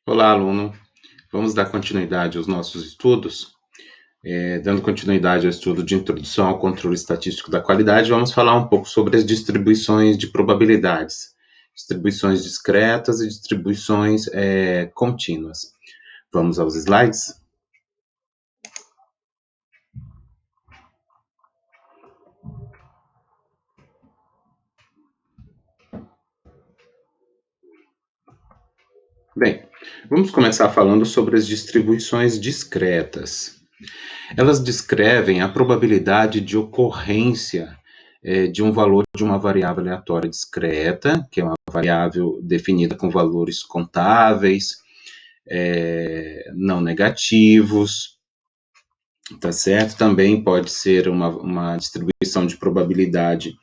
Olá, aluno. Vamos dar continuidade aos nossos estudos. Dando continuidade ao estudo de introdução ao controle estatístico da qualidade, vamos falar um pouco sobre as distribuições de probabilidades, distribuições discretas e distribuições contínuas. Vamos aos slides? Bem, vamos começar falando sobre as distribuições discretas. Elas descrevem a probabilidade de ocorrência de um valor de uma variável aleatória discreta, que é uma variável definida com valores contáveis, não negativos, tá certo? Também pode ser uma distribuição de probabilidade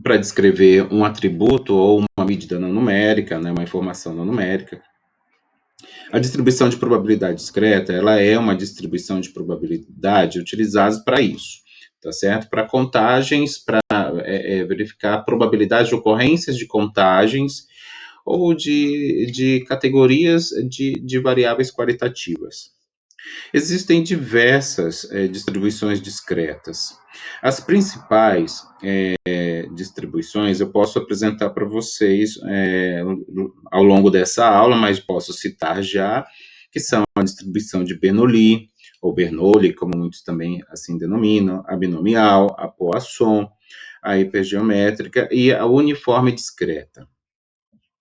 para descrever um atributo ou uma medida não numérica, né, uma informação não numérica. A distribuição de probabilidade discreta, ela é uma distribuição de probabilidade utilizada para isso, tá certo? Para contagens, para verificar a probabilidade de ocorrências de contagens ou de categorias de variáveis qualitativas. Existem diversas distribuições discretas. As principais distribuições eu posso apresentar para vocês ao longo dessa aula, mas posso citar já, que são a distribuição de Bernoulli, ou Bernoulli, como muitos também assim denominam, a binomial, a Poisson, a hipergeométrica e a uniforme discreta.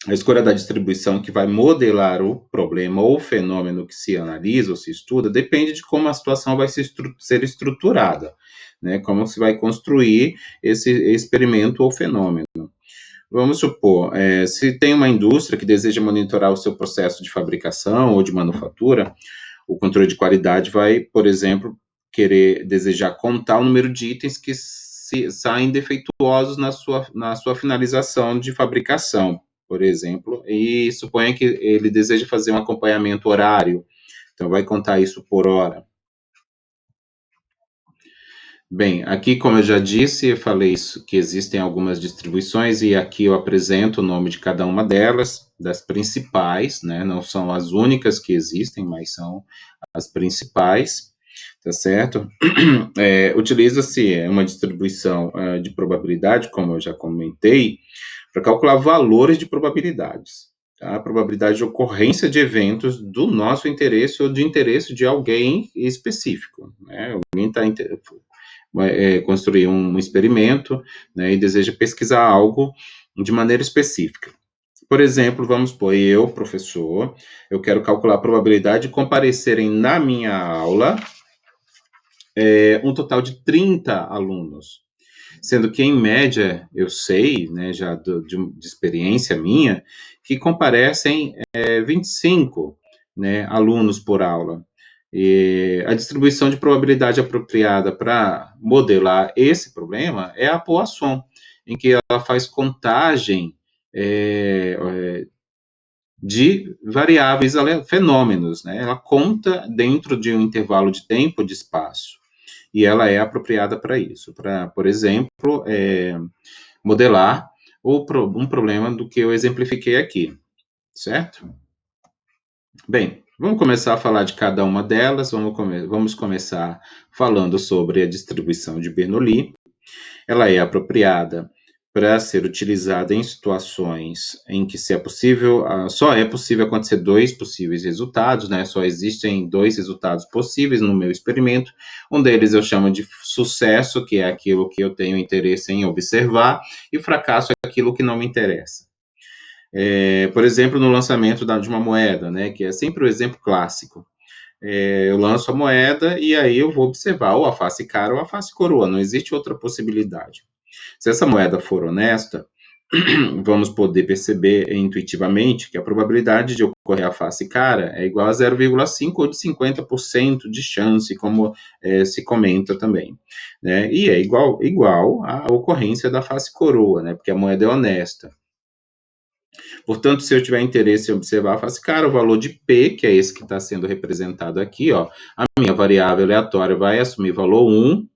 A escolha da distribuição que vai modelar o problema ou o fenômeno que se analisa ou se estuda depende de como a situação vai ser estruturada, né? Como se vai construir esse experimento ou fenômeno. Vamos supor, se tem uma indústria que deseja monitorar o seu processo de fabricação ou de manufatura, o controle de qualidade vai, por exemplo, desejar contar o número de itens que saem defeituosos na sua finalização de fabricação, por exemplo, e suponha que ele deseja fazer um acompanhamento horário, então vai contar isso por hora. Bem, aqui, como eu já disse, eu falei isso, que existem algumas distribuições, e aqui eu apresento o nome de cada uma delas, das principais, né? Não são as únicas que existem, mas são as principais, tá certo? Utiliza-se uma distribuição de probabilidade, como eu já comentei, para calcular valores de probabilidades. Tá? A probabilidade de ocorrência de eventos do nosso interesse ou de interesse de alguém específico. Né? Alguém está construir um experimento, né, e deseja pesquisar algo de maneira específica. Por exemplo, vamos supor, eu, professor, eu quero calcular a probabilidade de comparecerem na minha aula um total de 30 alunos, sendo que, em média, eu sei, né, já de experiência minha, que comparecem 25, né, alunos por aula. E a distribuição de probabilidade apropriada para modelar esse problema é a Poisson, em que ela faz contagem de variáveis, fenômenos, né? Ela conta dentro de um intervalo de tempo, de espaço, e ela é apropriada para isso, para, por exemplo, modelar um problema do que eu exemplifiquei aqui, certo? Bem, vamos começar a falar de cada uma delas. Vamos começar falando sobre a distribuição de Bernoulli. Ela é apropriada para ser utilizada em situações em que só é possível acontecer dois possíveis resultados, né? Só existem dois resultados possíveis no meu experimento. Um deles eu chamo de sucesso, que é aquilo que eu tenho interesse em observar, e fracasso é aquilo que não me interessa. Por exemplo, no lançamento de uma moeda, né, que é sempre o exemplo clássico. Eu lanço a moeda e aí eu vou observar ou a face cara ou a face coroa, não existe outra possibilidade. Se essa moeda for honesta, vamos poder perceber intuitivamente que a probabilidade de ocorrer a face cara é igual a 0,5 ou de 50% de chance, como se comenta também. Né? E é igual à ocorrência da face coroa, né? Porque a moeda é honesta. Portanto, se eu tiver interesse em observar a face cara, o valor de P, que é esse que está sendo representado aqui, ó, a minha variável aleatória vai assumir valor 1,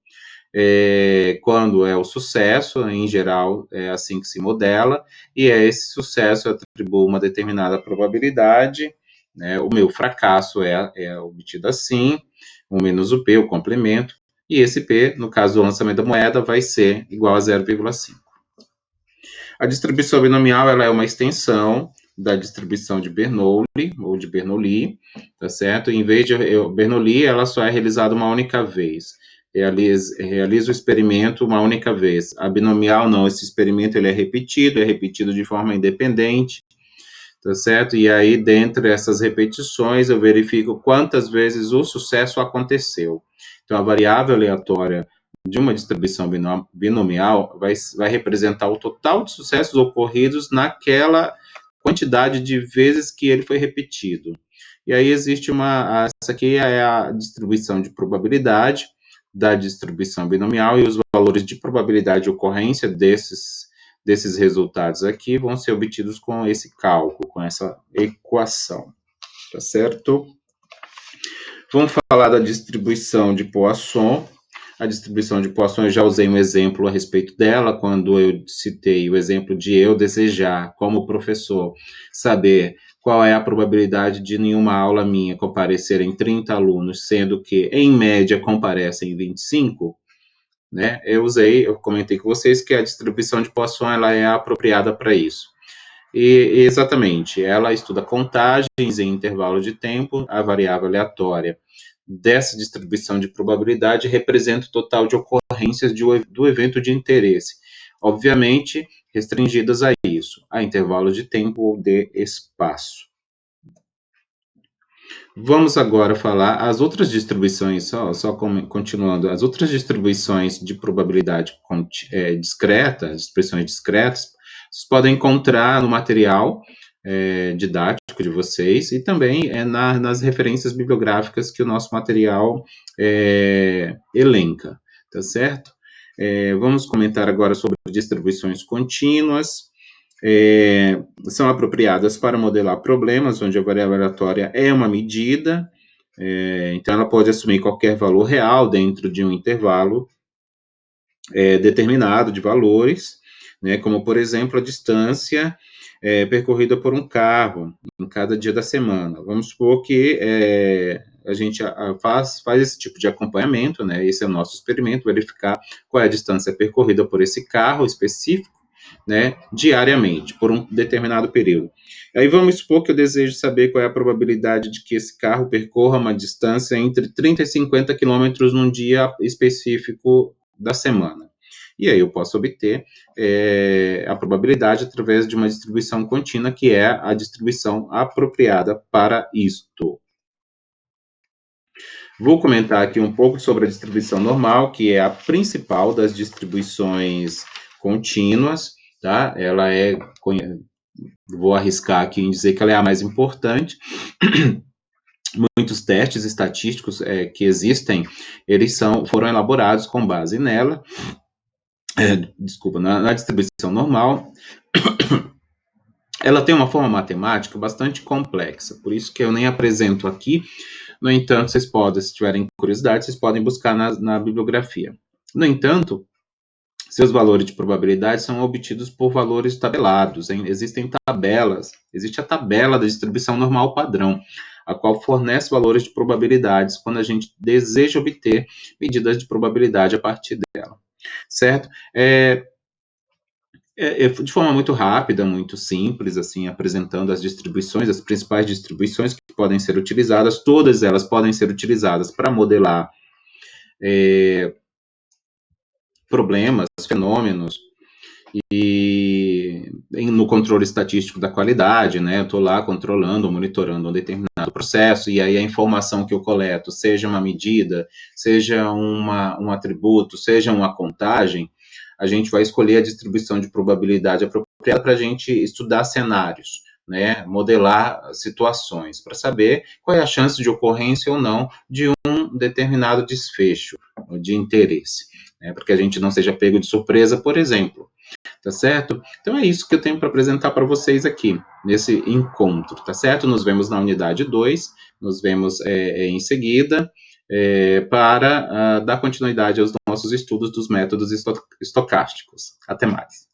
quando é o sucesso, em geral é assim que se modela, e a esse sucesso eu atribuo uma determinada probabilidade, né? O meu fracasso é obtido assim, o menos o P, o complemento, e esse P, no caso do lançamento da moeda, vai ser igual a 0,5. A distribuição binomial ela é uma extensão da distribuição de Bernoulli, ou de Bernoulli, tá certo? Em vez de Bernoulli, ela só é realizada uma única vez. Realiza o experimento uma única vez. A binomial não, esse experimento ele é repetido de forma independente, tá certo? E aí, dentre essas repetições, eu verifico quantas vezes o sucesso aconteceu. Então, a variável aleatória de uma distribuição binomial vai representar o total de sucessos ocorridos naquela quantidade de vezes que ele foi repetido. E aí existe essa aqui é a distribuição de probabilidade da distribuição binomial, e os valores de probabilidade de ocorrência desses resultados aqui vão ser obtidos com esse cálculo, com essa equação, tá certo? Vamos falar da distribuição de Poisson. A distribuição de Poisson, eu já usei um exemplo a respeito dela, quando eu citei o exemplo de eu desejar, como professor, saber qual é a probabilidade de nenhuma aula minha comparecerem 30 alunos, sendo que, em média, comparecem 25, né? Eu comentei com vocês que a distribuição de Poisson ela é apropriada para isso. E exatamente, ela estuda contagens em intervalo de tempo, a variável aleatória dessa distribuição de probabilidade representa o total de ocorrências do evento de interesse, obviamente restringidas a isso, a intervalos de tempo ou de espaço. Vamos agora falar as outras distribuições, continuando, as outras distribuições de probabilidade discreta, expressões discretas, vocês podem encontrar no material didático de vocês e também nas referências bibliográficas que o nosso material elenca, tá certo? Vamos comentar agora sobre distribuições contínuas. São apropriadas para modelar problemas onde a variável aleatória é uma medida, então ela pode assumir qualquer valor real dentro de um intervalo determinado de valores, né, como, por exemplo, a distância percorrida por um carro em cada dia da semana. Vamos supor que a gente faz esse tipo de acompanhamento, né, esse é o nosso experimento, verificar qual é a distância percorrida por esse carro específico, né, diariamente, por um determinado período. Aí vamos supor que eu desejo saber qual é a probabilidade de que esse carro percorra uma distância entre 30 e 50 quilômetros num dia específico da semana. E aí eu posso obter a probabilidade através de uma distribuição contínua, que é a distribuição apropriada para isto. Vou comentar aqui um pouco sobre a distribuição normal, que é a principal das distribuições contínuas, tá? Ela vou arriscar aqui em dizer que ela é a mais importante. Muitos testes estatísticos que existem, eles foram elaborados com base nela, na distribuição normal. Ela tem uma forma matemática bastante complexa, por isso que eu nem apresento aqui. No entanto, vocês podem, se tiverem curiosidade, vocês podem buscar na bibliografia. No entanto, seus valores de probabilidade são obtidos por valores tabelados. Existem tabelas, existe a tabela da distribuição normal padrão, a qual fornece valores de probabilidades quando a gente deseja obter medidas de probabilidade a partir dela, certo? De forma muito rápida, muito simples, assim, apresentando as distribuições, as principais distribuições que podem ser utilizadas, todas elas podem ser utilizadas para modelar problemas, fenômenos, e no controle estatístico da qualidade, né, eu estou lá controlando, monitorando um determinado processo, e aí a informação que eu coleto, seja uma medida, seja um atributo, seja uma contagem, a gente vai escolher a distribuição de probabilidade apropriada para a gente estudar cenários, né, modelar situações, para saber qual é a chance de ocorrência ou não de um determinado desfecho de interesse, né, para que a gente não seja pego de surpresa, por exemplo. Tá certo? Então é isso que eu tenho para apresentar para vocês aqui, nesse encontro, tá certo? Nos vemos na unidade 2, nos vemos em seguida, para dar continuidade aos nossos estudos dos métodos estocásticos. Até mais.